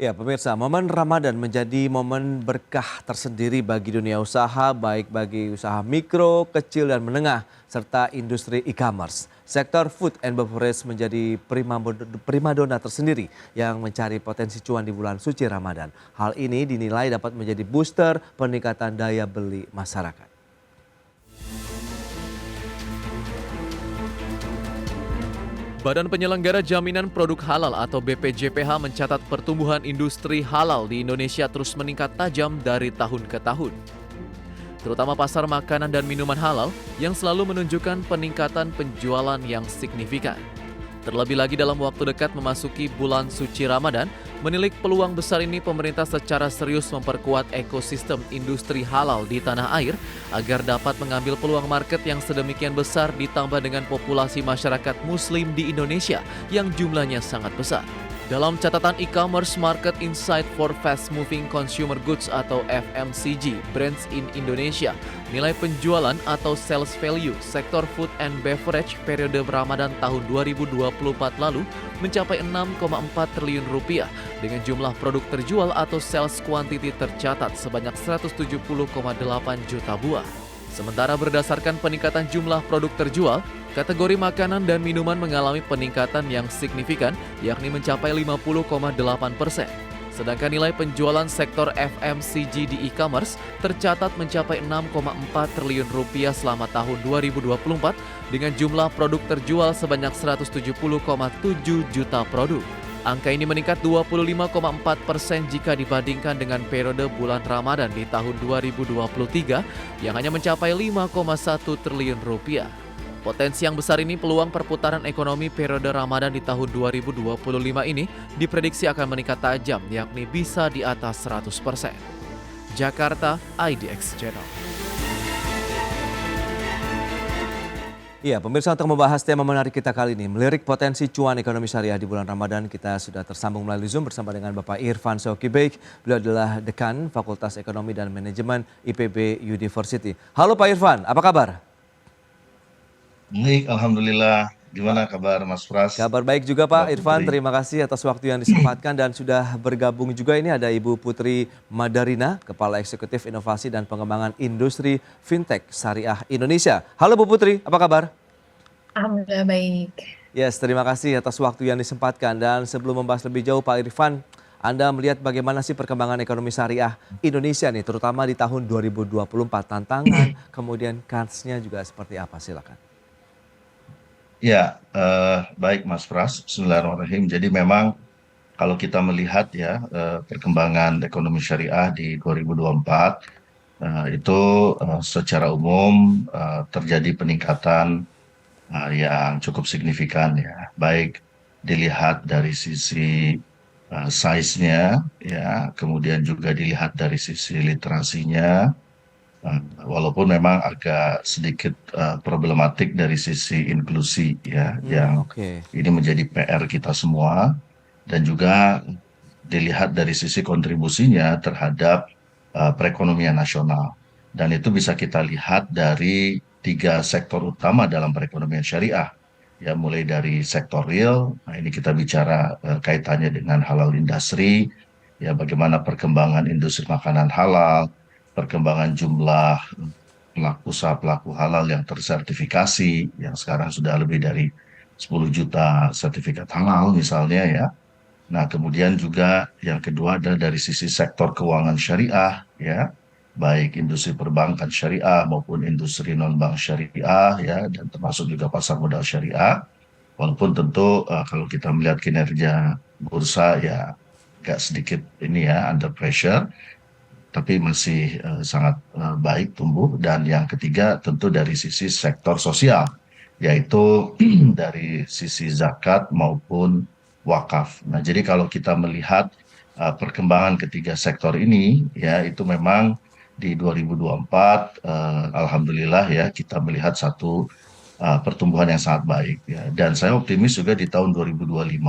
Ya, pemirsa, momen Ramadan menjadi momen berkah tersendiri bagi dunia usaha, baik bagi usaha mikro, kecil, dan menengah, serta industri e-commerce. Sektor food and beverage menjadi primadona tersendiri yang mencari potensi cuan di bulan suci Ramadan. Hal ini dinilai dapat menjadi booster peningkatan daya beli masyarakat. Badan Penyelenggara Jaminan Produk Halal atau BPJPH mencatat pertumbuhan industri halal di Indonesia terus meningkat tajam dari tahun ke tahun. Terutama pasar makanan dan minuman halal yang selalu menunjukkan peningkatan penjualan yang signifikan. Terlebih lagi dalam waktu dekat memasuki bulan suci Ramadan, menilik peluang besar ini pemerintah secara serius memperkuat ekosistem industri halal di tanah air agar dapat mengambil peluang market yang sedemikian besar ditambah dengan populasi masyarakat muslim di Indonesia yang jumlahnya sangat besar. Dalam catatan e-commerce Market Insight for Fast Moving Consumer Goods atau FMCG Brands in Indonesia, nilai penjualan atau sales value sektor food and beverage periode Ramadan tahun 2024 lalu mencapai 6,4 triliun rupiah dengan jumlah produk terjual atau sales quantity tercatat sebanyak 170,8 juta buah. Sementara berdasarkan peningkatan jumlah produk terjual, kategori makanan dan minuman mengalami peningkatan yang signifikan, yakni mencapai 50,8%. Sedangkan nilai penjualan sektor FMCG di e-commerce tercatat mencapai 6,4 triliun rupiah selama tahun 2024 dengan jumlah produk terjual sebanyak 170,7 juta produk. Angka ini meningkat 25,4% jika dibandingkan dengan periode bulan Ramadan di tahun 2023 yang hanya mencapai 5,1 triliun rupiah. Potensi yang besar ini peluang perputaran ekonomi periode Ramadan di tahun 2025 ini diprediksi akan meningkat tajam, yakni bisa di atas 100%. Jakarta, IDX Channel. Iya, pemirsa, untuk membahas tema menarik kita kali ini, melirik potensi cuan ekonomi syariah di bulan Ramadan, kita sudah tersambung melalui Zoom bersama dengan Bapak Irfan Sokibeik. Beliau adalah Dekan Fakultas Ekonomi dan Manajemen IPB University. Halo Pak Irfan, apa kabar? Baik, Alhamdulillah. Gimana kabar Mas Pras? Kabar baik juga Pak Mbak Irfan, Putri? terima kasih atas waktu yang disempatkan dan sudah bergabung juga ini ada Ibu Putri Madarina, Kepala Eksekutif Inovasi dan Pengembangan Industri Fintech Syariah Indonesia. Halo Bu Putri, apa kabar? Alhamdulillah baik. Yes, terima kasih atas waktu yang disempatkan. Dan sebelum membahas lebih jauh Pak Irfan, Anda melihat bagaimana sih perkembangan ekonomi syariah Indonesia nih, terutama di tahun 2024, tantangan, kemudian kansnya juga seperti apa? Silakan. Ya, baik Mas Pras. Bismillahirrahmanirrahim. Jadi memang kalau kita melihat ya perkembangan ekonomi syariah di 2024 itu secara umum terjadi peningkatan yang cukup signifikan ya, baik dilihat dari sisi size-nya ya, kemudian juga dilihat dari sisi literasinya, walaupun memang agak sedikit problematik dari sisi inklusi ya, yang Oke. ini menjadi PR kita semua, dan juga dilihat dari sisi kontribusinya terhadap perekonomian nasional. Dan itu bisa kita lihat dari 3 sektor utama dalam perekonomian syariah. Ya, mulai dari sektor real, nah ini kita bicara kaitannya dengan halal industri, ya bagaimana perkembangan industri makanan halal, perkembangan jumlah pelaku halal yang tersertifikasi, yang sekarang sudah lebih dari 10 juta sertifikat halal misalnya ya. Nah, kemudian juga yang kedua adalah dari sisi sektor keuangan syariah, ya, baik industri perbankan syariah maupun industri non-bank syariah, ya, dan termasuk juga pasar modal syariah. Walaupun tentu kalau kita melihat kinerja bursa ya agak sedikit ini ya under pressure, tapi masih sangat baik tumbuh. Dan yang ketiga tentu dari sisi sektor sosial, yaitu dari sisi zakat maupun wakaf. Nah, jadi kalau kita melihat perkembangan ketiga sektor ini, ya itu memang di 2024, alhamdulillah ya kita melihat satu pertumbuhan yang sangat baik. Ya. Dan saya optimis juga di tahun 2025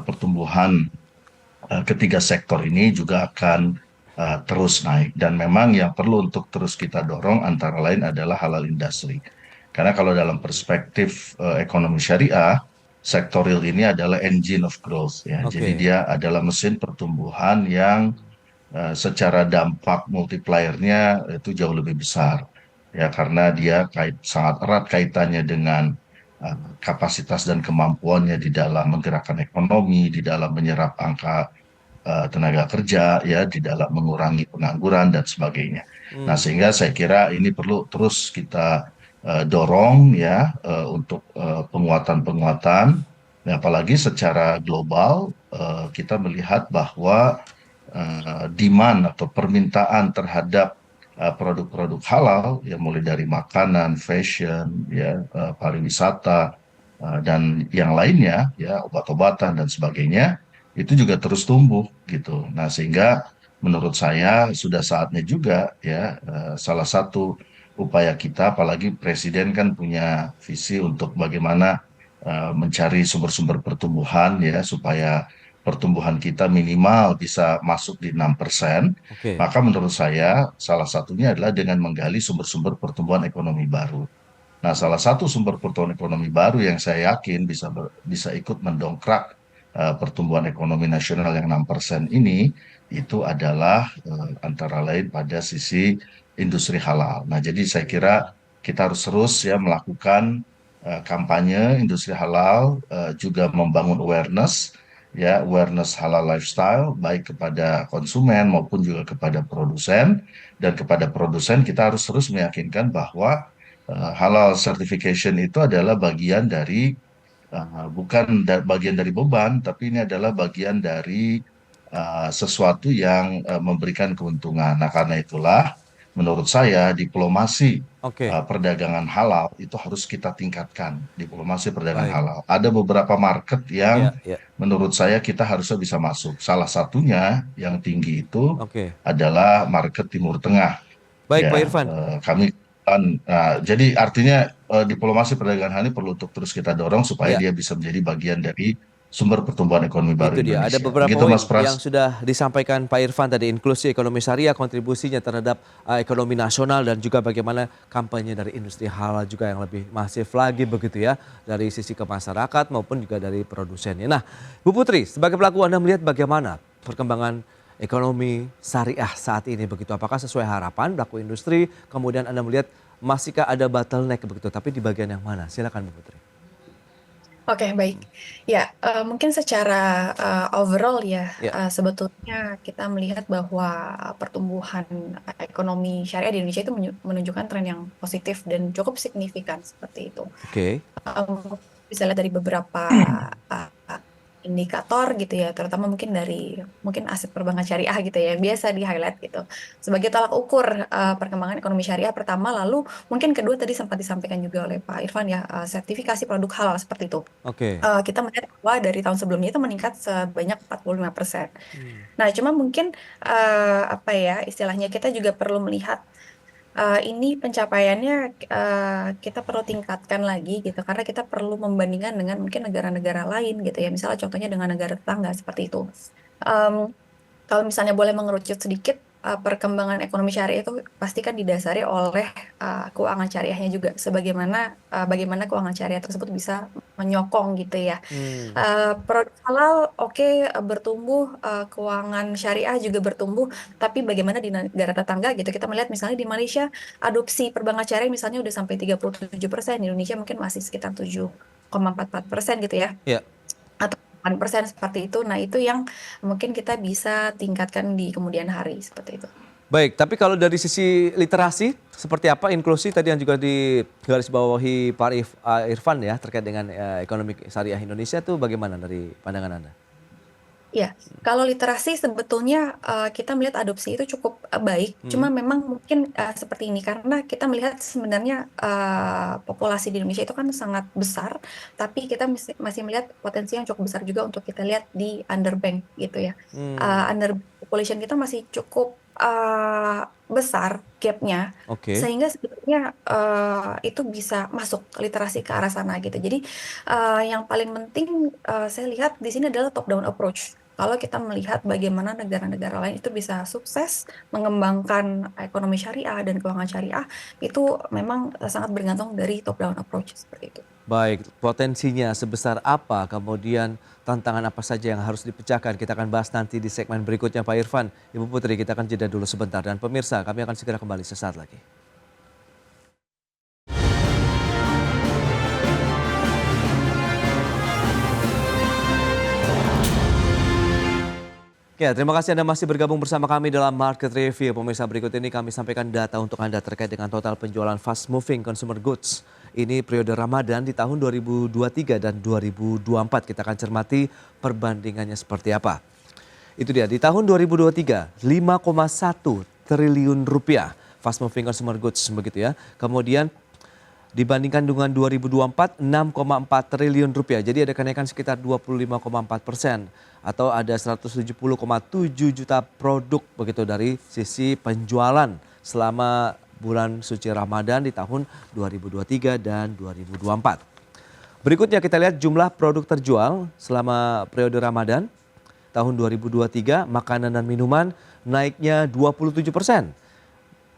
pertumbuhan ketiga sektor ini juga akan terus naik. Dan memang yang perlu untuk terus kita dorong antara lain adalah halal industri. Karena kalau dalam perspektif ekonomi syariah, sektor real ini adalah engine of growth ya. Jadi Oke. dia adalah mesin pertumbuhan yang secara dampak multipliernya itu jauh lebih besar ya karena dia sangat erat kaitannya dengan kapasitas dan kemampuannya di dalam menggerakkan ekonomi, di dalam menyerap angka tenaga kerja ya, di dalam mengurangi pengangguran dan sebagainya. Nah, Hmm. sehingga saya kira ini perlu terus kita dorong ya untuk penguatan-penguatan. Nah, apalagi secara global kita melihat bahwa demand atau permintaan terhadap produk-produk halal yang mulai dari makanan, fashion, ya pariwisata dan yang lainnya, ya obat-obatan dan sebagainya itu juga terus tumbuh gitu. Nah, sehingga menurut saya sudah saatnya juga ya salah satu upaya kita, apalagi Presiden kan punya visi untuk bagaimana mencari sumber-sumber pertumbuhan ya supaya pertumbuhan kita minimal bisa masuk di 6%, Oke. maka menurut saya salah satunya adalah dengan menggali sumber-sumber pertumbuhan ekonomi baru. Nah, salah satu sumber pertumbuhan ekonomi baru yang saya yakin bisa ikut mendongkrak pertumbuhan ekonomi nasional yang 6% ini itu adalah antara lain pada sisi industri halal. Nah, jadi saya kira kita harus terus ya melakukan kampanye industri halal, juga membangun awareness ya awareness halal lifestyle baik kepada konsumen maupun juga kepada produsen, dan kepada produsen kita harus terus meyakinkan bahwa halal certification itu adalah bagian dari bukan bagian dari beban, tapi ini adalah bagian dari sesuatu yang memberikan keuntungan. Nah, karena itulah menurut saya diplomasi Oke. perdagangan halal itu harus kita tingkatkan. Diplomasi perdagangan Baik. halal. Ada beberapa market yang Ya, ya. menurut saya kita harusnya bisa masuk. Salah satunya yang tinggi itu Oke. adalah market Timur Tengah. Baik, Pak Ya, Irfan. kami jadi artinya diplomasi perdagangan hal ini perlu untuk terus kita dorong supaya Ya. dia bisa menjadi bagian dari sumber pertumbuhan ekonomi baru Itu dia, ada Indonesia. beberapa Begitu Mas poin yang Pras. sudah disampaikan Pak Irfan tadi, inklusi ekonomi syariah, kontribusinya terhadap ekonomi nasional dan juga bagaimana kampanye dari industri halal juga yang lebih masif lagi begitu ya, dari sisi ke masyarakat maupun juga dari produsennya. Nah, Bu Putri, sebagai pelaku Anda melihat bagaimana perkembangan ekonomi syariah saat ini begitu? Apakah sesuai harapan pelaku industri? Kemudian Anda melihat masihkah ada bottleneck begitu, tapi di bagian yang mana? Silakan Bu Putri. Oke, baik. Ya, mungkin secara overall ya, Ya, sebetulnya kita melihat bahwa pertumbuhan ekonomi syariah di Indonesia itu menunjukkan tren yang positif dan cukup signifikan seperti itu. oke. Bisa lihat dari beberapa uh, indikator gitu ya, terutama mungkin aset perbankan syariah gitu ya, biasa di highlight gitu sebagai tolak ukur perkembangan ekonomi syariah pertama, lalu mungkin kedua tadi sempat disampaikan juga oleh Pak Irfan ya, sertifikasi produk halal seperti itu. Oke. Kita melihat bahwa dari tahun sebelumnya itu meningkat sebanyak 45%. Hmm. Nah, cuma mungkin apa ya istilahnya kita juga perlu melihat ini pencapaiannya kita perlu tingkatkan lagi gitu karena kita perlu membandingkan dengan mungkin negara-negara lain gitu ya. Misalnya contohnya dengan negara tetangga seperti itu. Em, Kalau misalnya boleh mengerucut sedikit, perkembangan ekonomi syariah itu pasti kan didasari oleh keuangan syariahnya juga. Bagaimana keuangan syariah tersebut bisa menyokong gitu ya. Hmm. Produk halal oke, bertumbuh, keuangan syariah juga bertumbuh, tapi bagaimana di negara tetangga gitu. Kita melihat misalnya di Malaysia adopsi perbankan syariah misalnya udah sampai 37%, di Indonesia mungkin masih sekitar 7,44% gitu ya. Ya. Atau 8% seperti itu. Nah, itu yang mungkin kita bisa tingkatkan di kemudian hari seperti itu. Baik, tapi kalau dari sisi literasi seperti apa inklusi tadi yang juga digarisbawahi Pak Irfan ya terkait dengan ekonomi syariah Indonesia itu bagaimana dari pandangan Anda? Ya, kalau literasi sebetulnya kita melihat adopsi itu cukup baik. Hmm. Cuma memang mungkin seperti ini karena kita melihat sebenarnya populasi di Indonesia itu kan sangat besar, tapi kita masih melihat potensi yang cukup besar juga untuk kita lihat di underbank gitu ya. Hmm. Under population kita masih cukup besar gapnya, Oke. sehingga sebetulnya itu bisa masuk literasi ke arah sana gitu. Jadi yang paling penting saya lihat di sini adalah top down approach. kalau kita melihat bagaimana negara-negara lain itu bisa sukses mengembangkan ekonomi syariah dan keuangan syariah, itu memang sangat bergantung dari top down approach seperti itu. Baik, potensinya sebesar apa, kemudian tantangan apa saja yang harus dipecahkan, kita akan bahas nanti di segmen berikutnya Pak Irfan. Ibu Putri, kita akan jeda dulu sebentar, dan pemirsa kami akan segera kembali sesaat lagi. Ya, terima kasih Anda masih bergabung bersama kami dalam Market Review. Pemirsa, berikut ini kami sampaikan data untuk Anda terkait dengan total penjualan fast moving consumer goods. Ini periode Ramadan di tahun 2023 dan 2024. Kita akan cermati perbandingannya seperti apa. Itu dia, di tahun 2023, 5,1 triliun rupiah fast moving consumer goods begitu ya. Kemudian dibandingkan dengan 2024, 6,4 triliun rupiah. Jadi ada kenaikan sekitar 25,4%, atau ada 170,7 juta produk begitu dari sisi penjualan selama bulan suci Ramadan di tahun 2023 dan 2024. Berikutnya kita lihat jumlah produk terjual selama periode Ramadan tahun 2023, makanan dan minuman naiknya 27%.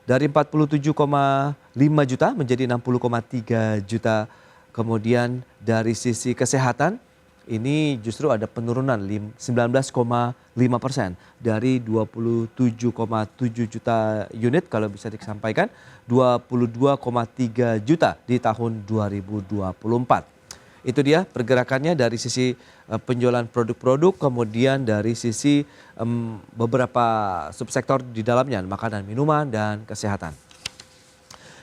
Dari 47,5 juta menjadi 60,3 juta. Kemudian dari sisi kesehatan, ini justru ada penurunan 19,5% dari 27,7 juta unit kalau bisa disampaikan 22,3 juta di tahun 2024. Itu dia pergerakannya dari sisi penjualan produk-produk, kemudian dari sisi beberapa subsektor di dalamnya, makanan, minuman, dan kesehatan.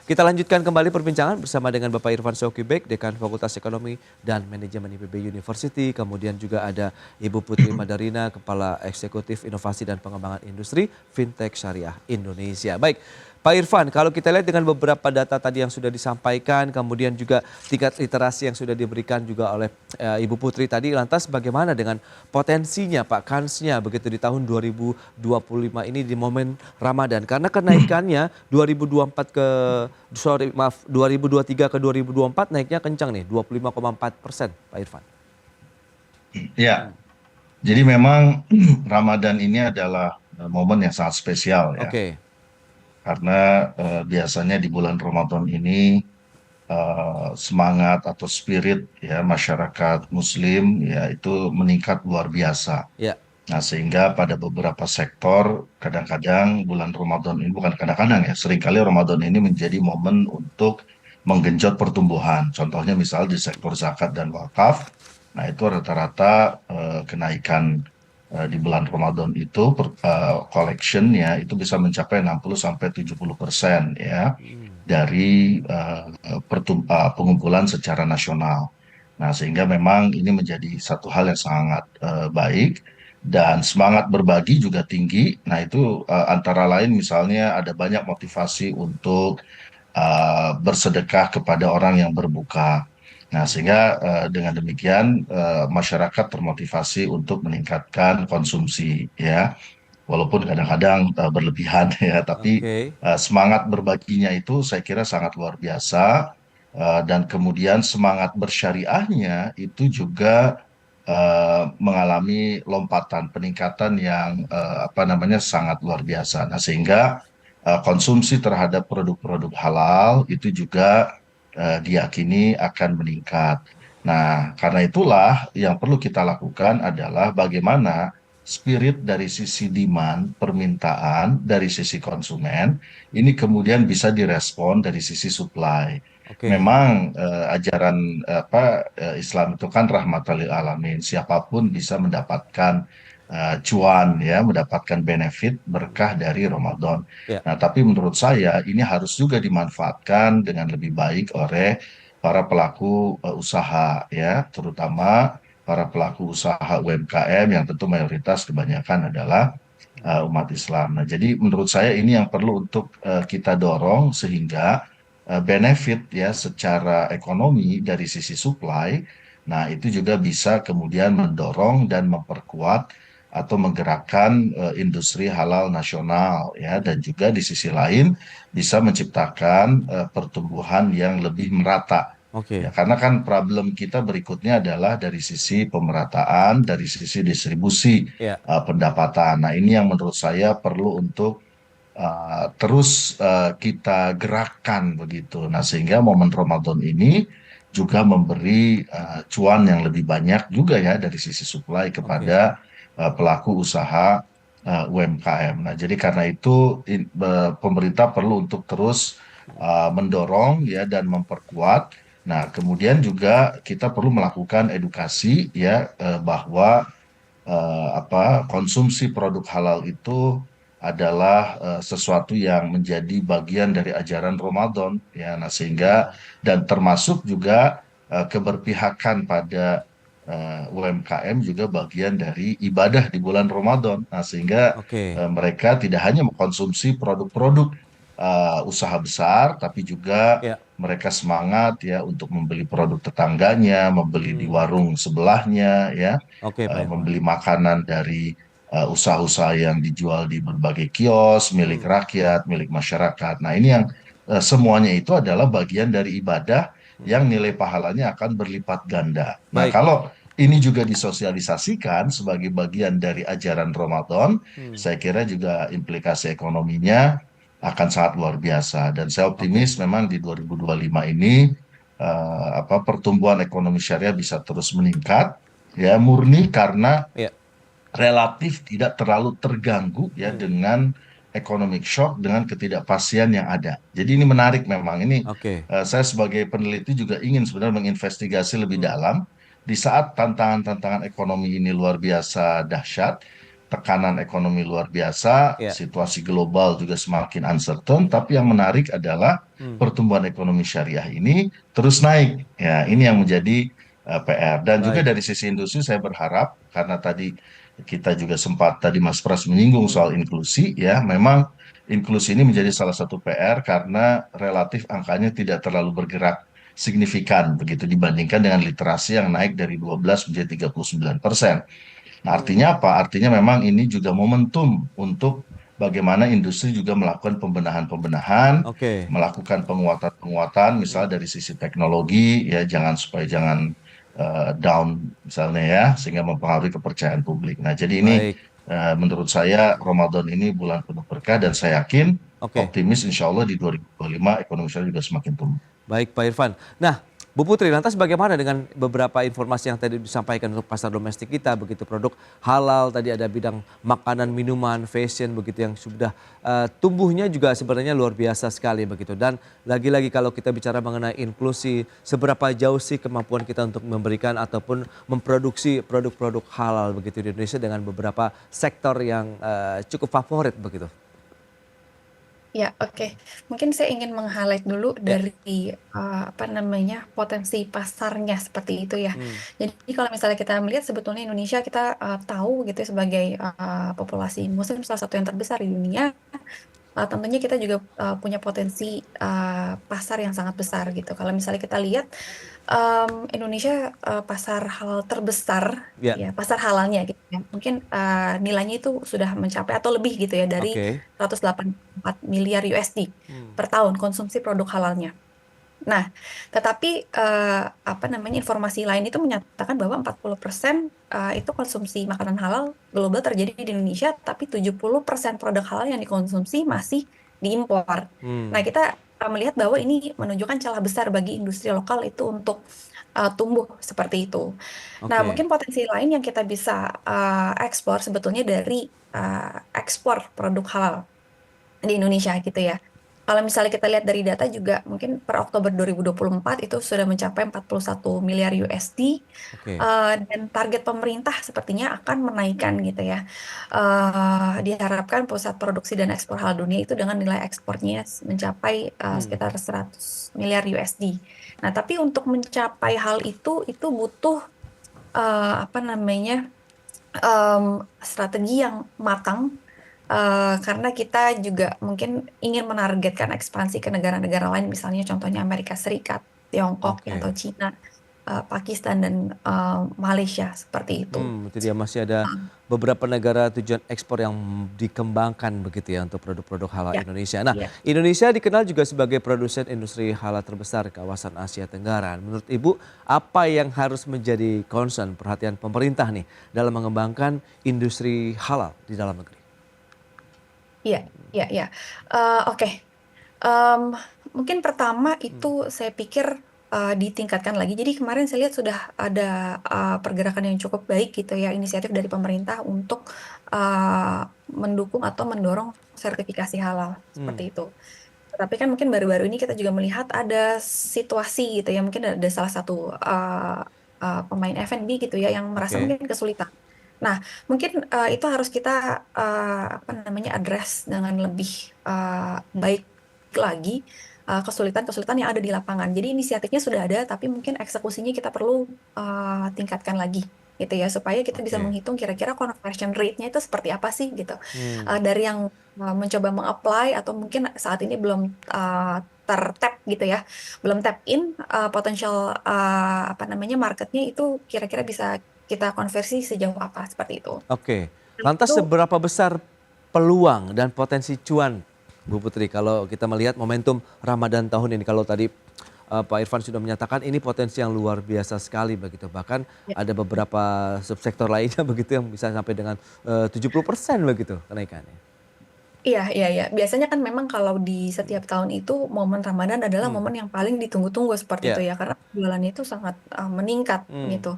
Kita lanjutkan kembali perbincangan bersama dengan Bapak Irfan Syokibek, Dekan Fakultas Ekonomi dan Manajemen IPB University. Kemudian juga ada Ibu Putri Madarina, Kepala Eksekutif Inovasi dan Pengembangan Industri Fintech Syariah Indonesia. Baik, Pak Irfan, kalau kita lihat dengan beberapa data tadi yang sudah disampaikan, kemudian juga tingkat literasi yang sudah diberikan juga oleh Ibu Putri tadi, lantas bagaimana dengan potensinya Pak, kansnya begitu di tahun 2025 ini di momen Ramadan? Karena kenaikannya 2023 ke 2024 naiknya kencang nih, 25,4%, Pak Irfan. Ya, jadi memang Ramadan ini adalah momen yang sangat spesial ya. Oke. Karena biasanya di bulan Ramadan ini semangat atau spirit ya masyarakat Muslim ya itu meningkat luar biasa. Ya. Nah, sehingga pada beberapa sektor kadang-kadang bulan Ramadan ini, bukan kadang-kadang ya, seringkali Ramadan ini menjadi momen untuk menggenjot pertumbuhan. Contohnya misal di sektor zakat dan wakaf, nah itu rata-rata kenaikan di bulan Ramadan itu collection-nya itu bisa mencapai 60-70% ya dari pengumpulan secara nasional. Nah, sehingga memang ini menjadi satu hal yang sangat baik. Dan semangat berbagi juga tinggi. Nah, itu antara lain misalnya ada banyak motivasi untuk bersedekah kepada orang yang berbuka. Nah, sehingga dengan demikian masyarakat termotivasi untuk meningkatkan konsumsi ya. Walaupun kadang-kadang berlebihan ya, tapi Oke. semangat berbaginya itu saya kira sangat luar biasa. Dan kemudian semangat bersyariahnya itu juga mengalami lompatan peningkatan yang sangat luar biasa. Nah, sehingga konsumsi terhadap produk-produk halal itu juga diyakini akan meningkat. Nah, karena itulah yang perlu kita lakukan adalah bagaimana spirit dari sisi demand, permintaan dari sisi konsumen ini kemudian bisa direspon dari sisi supply. Oke. Memang ajaran Islam itu kan rahmatan lil alamin. Siapapun bisa mendapatkan cuan ya, mendapatkan benefit berkah dari Ramadan. Ya. Nah, tapi menurut saya ini harus juga dimanfaatkan dengan lebih baik oleh para pelaku usaha ya, terutama para pelaku usaha UMKM yang tentu mayoritas kebanyakan adalah umat Islam. Nah, jadi menurut saya ini yang perlu untuk kita dorong sehingga benefit ya secara ekonomi dari sisi supply, nah itu juga bisa kemudian mendorong dan memperkuat atau menggerakkan industri halal nasional ya, dan juga di sisi lain bisa menciptakan pertumbuhan yang lebih merata Oke. Ya, karena kan problem kita berikutnya adalah dari sisi pemerataan, dari sisi distribusi Ya. pendapatan. Nah, ini yang menurut saya perlu untuk terus kita gerakkan begitu. Nah, sehingga momen Ramadan ini juga memberi cuan yang lebih banyak juga ya dari sisi supply Oke. kepada pelaku usaha UMKM. Nah, jadi karena itu pemerintah perlu untuk terus mendorong ya dan memperkuat. Nah, kemudian juga kita perlu melakukan edukasi ya bahwa konsumsi produk halal itu adalah sesuatu yang menjadi bagian dari ajaran Ramadan ya. Nah, sehingga Hmm. dan termasuk juga keberpihakan pada UMKM juga bagian dari ibadah di bulan Ramadan. Nah, sehingga Oke. mereka tidak hanya mengkonsumsi produk-produk usaha besar, tapi juga Ya. mereka semangat ya untuk membeli produk tetangganya, membeli di Hmm. warung sebelahnya ya, Oke, Pak Irfan. membeli makanan dari usaha-usaha yang dijual di berbagai kios milik Hmm. rakyat, milik masyarakat. Nah, ini yang semuanya itu adalah bagian dari ibadah Hmm. yang nilai pahalanya akan berlipat ganda. Nah, Baik. kalau ini juga disosialisasikan sebagai bagian dari ajaran Ramadan, Hmm. saya kira juga implikasi ekonominya akan sangat luar biasa. Dan saya Oke. optimis memang di 2025 ini pertumbuhan ekonomi syariah bisa terus meningkat ya murni karena Ya. relatif tidak terlalu terganggu ya Hmm. dengan economic shock dengan ketidakpastian yang ada. Jadi ini menarik memang ini Oke. saya sebagai peneliti juga ingin sebenarnya menginvestigasi lebih Hmm. dalam di saat tantangan-tantangan ekonomi ini luar biasa dahsyat, tekanan ekonomi luar biasa, Ya. situasi global juga semakin uncertain, tapi yang menarik adalah Hmm. pertumbuhan ekonomi syariah ini terus naik. Ya, ini yang Hmm. menjadi PR. Dan juga Baik. dari sisi industri saya berharap karena tadi kita juga sempat tadi Mas Pras menyinggung Hmm. soal inklusi ya, memang inklusi ini menjadi salah satu PR karena relatif angkanya tidak terlalu bergerak signifikan begitu dibandingkan dengan literasi yang naik dari 12 menjadi 39%. Nah, Hmm. artinya apa? Artinya memang ini juga momentum untuk bagaimana industri juga melakukan pembenahan-pembenahan, Oke. melakukan penguatan-penguatan, Hmm. misalnya dari sisi teknologi, ya jangan down misalnya ya, sehingga mempengaruhi kepercayaan publik. Nah, jadi ini Baik. menurut saya Ramadan ini bulan penuh berkah dan saya yakin Oke. optimis insya Allah di 2025 ekonomi syariah juga semakin tumbuh. Baik, Pak Irfan. Nah, Bu Putri, lantas bagaimana dengan beberapa informasi yang tadi disampaikan untuk pasar domestik kita, begitu produk halal, tadi ada bidang makanan, minuman, fashion, begitu yang sudah tumbuhnya juga sebenarnya luar biasa sekali begitu. Dan lagi-lagi kalau kita bicara mengenai inklusi, seberapa jauh sih kemampuan kita untuk memberikan ataupun memproduksi produk-produk halal begitu di Indonesia dengan beberapa sektor yang cukup favorit begitu. Ya, oke. Mungkin saya ingin meng-highlight dulu Ya. dari apa namanya, potensi pasarnya seperti itu ya. Hmm. Jadi kalau misalnya kita melihat sebetulnya Indonesia kita tahu gitu ya sebagai populasi Muslim salah satu yang terbesar di dunia. Tentunya kita juga punya potensi pasar yang sangat besar gitu. Kalau misalnya kita lihat Indonesia pasar halal terbesar Ya. ya, pasar halalnya gitu ya. Mungkin nilainya itu sudah mencapai atau lebih gitu ya dari Oke. 184 miliar USD Hmm. per tahun konsumsi produk halalnya. Nah, tetapi apa namanya, informasi lain itu menyatakan bahwa 40% itu konsumsi makanan halal global terjadi di Indonesia, tapi 70% produk halal yang dikonsumsi masih diimpor. Nah, Hmm. kita melihat bahwa ini menunjukkan celah besar bagi industri lokal itu untuk tumbuh seperti itu. Nah, Oke. mungkin potensi lain yang kita bisa ekspor sebetulnya dari ekspor produk halal di Indonesia gitu ya. Kalau misalnya kita lihat dari data juga mungkin per Oktober 2024 itu sudah mencapai 41 miliar USD Oke. dan target pemerintah sepertinya akan menaikkan gitu ya. Diharapkan pusat produksi dan ekspor halal dunia itu dengan nilai ekspornya mencapai Hmm. sekitar 100 miliar USD. Nah, tapi untuk mencapai hal itu butuh apa namanya strategi yang matang. Karena kita juga mungkin ingin menargetkan ekspansi ke negara-negara lain, misalnya contohnya Amerika Serikat, Tiongkok, ya, Oke. atau Cina, Pakistan, dan Malaysia seperti itu. Itu dia masih ada beberapa negara tujuan ekspor yang dikembangkan begitu ya untuk produk-produk halal Ya, Indonesia. Nah, ya. Indonesia dikenal juga sebagai produsen industri halal terbesar di kawasan Asia Tenggara. Menurut Ibu, apa yang harus menjadi concern perhatian pemerintah nih dalam mengembangkan industri halal di dalam negeri? Iya, iya, iya. Oke. Em, Mungkin pertama itu saya pikir ditingkatkan lagi. Jadi kemarin saya lihat sudah ada pergerakan yang cukup baik gitu ya, inisiatif dari pemerintah untuk eh, mendukung atau mendorong sertifikasi halal Hmm, seperti itu. Tapi kan mungkin baru-baru ini kita juga melihat ada situasi gitu ya, mungkin ada salah satu pemain F&B gitu ya yang merasa oke. mungkin kesulitan. Nah, mungkin itu harus kita apa namanya address dengan lebih baik lagi kesulitan-kesulitan yang ada di lapangan. Jadi inisiatifnya sudah ada, tapi mungkin eksekusinya kita perlu tingkatkan lagi gitu ya supaya kita bisa Oke. menghitung kira-kira conversion rate-nya itu seperti apa sih gitu. Hmm, Dari yang mencoba meng-apply atau mungkin saat ini belum ter-tap gitu ya, belum tap in potensial apa namanya marketnya itu kira-kira bisa kita konversi sejauh apa seperti itu. oke. Dan Lantas itu seberapa besar peluang dan potensi cuan Bu Putri kalau kita melihat momentum Ramadan tahun ini? Kalau tadi Pak Irfan sudah menyatakan ini potensi yang luar biasa sekali begitu. Bahkan ya, ada beberapa subsektor lainnya begitu yang bisa sampai dengan 70% begitu kenaikannya. iya, iya, iya. Biasanya kan memang kalau di setiap tahun itu momen Ramadan adalah Hmm, momen yang paling ditunggu-tunggu seperti itu ya. ya, karena penjualannya itu sangat meningkat Hmm, gitu.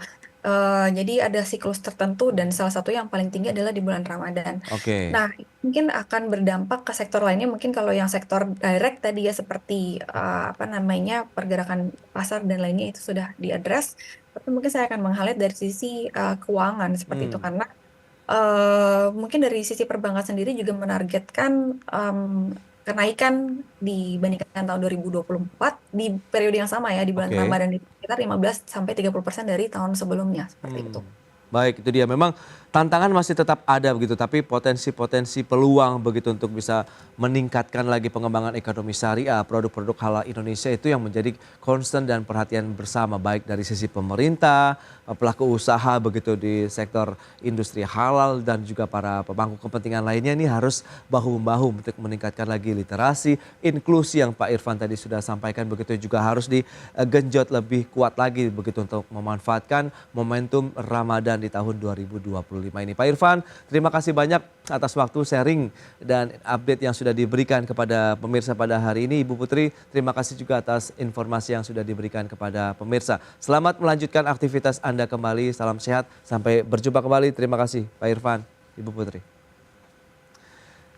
Jadi ada siklus tertentu dan salah satu yang paling tinggi adalah di bulan Ramadan. oke. Nah, mungkin akan berdampak ke sektor lainnya. Mungkin kalau yang sektor direct tadi ya seperti apa namanya pergerakan pasar dan lainnya itu sudah diadres. Tapi mungkin saya akan meng-highlight dari sisi keuangan seperti itu Hmm, karena mungkin dari sisi perbankan sendiri juga menargetkan kenaikan dibandingkan tahun 2024 di periode yang sama ya di bulan oke. Ramadan itu sekitar 15 sampai 30% dari tahun sebelumnya seperti itu. Hmm. Baik, itu dia. Memang tantangan masih tetap ada begitu, tapi potensi-potensi peluang begitu untuk bisa meningkatkan lagi pengembangan ekonomi syariah, produk-produk halal Indonesia itu yang menjadi concern dan perhatian bersama baik dari sisi pemerintah, pelaku usaha begitu di sektor industri halal dan juga para pemangku kepentingan lainnya ini harus bahu-membahu untuk meningkatkan lagi literasi, inklusi yang Pak Irfan tadi sudah sampaikan begitu juga harus digenjot lebih kuat lagi begitu untuk memanfaatkan momentum Ramadan di tahun 2025 ini. Pak Irfan, terima kasih banyak atas waktu sharing dan update yang sudah diberikan kepada pemirsa pada hari ini. Ibu Putri, terima kasih juga atas informasi yang sudah diberikan kepada pemirsa. Selamat melanjutkan aktivitas Anda kembali. Salam sehat. Sampai berjumpa kembali. Terima kasih Pak Irfan, Ibu Putri.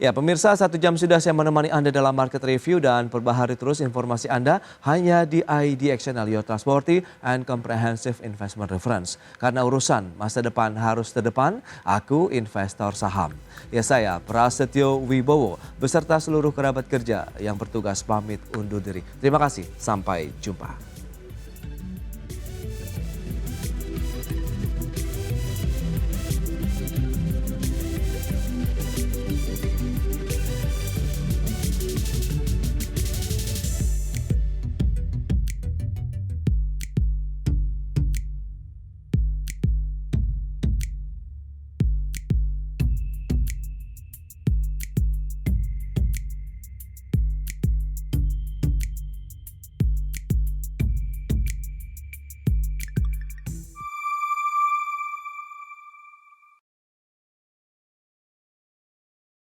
Ya, pemirsa, 1 jam sudah saya menemani Anda dalam market review dan perbaharui terus informasi Anda hanya di IDXNL, Your Trustworthy and Comprehensive Investment Reference. Karena urusan masa depan harus terdepan, aku investor saham. Ya, saya Prasetyo Wibowo beserta seluruh kerabat kerja yang bertugas pamit undur diri. Terima kasih, sampai jumpa.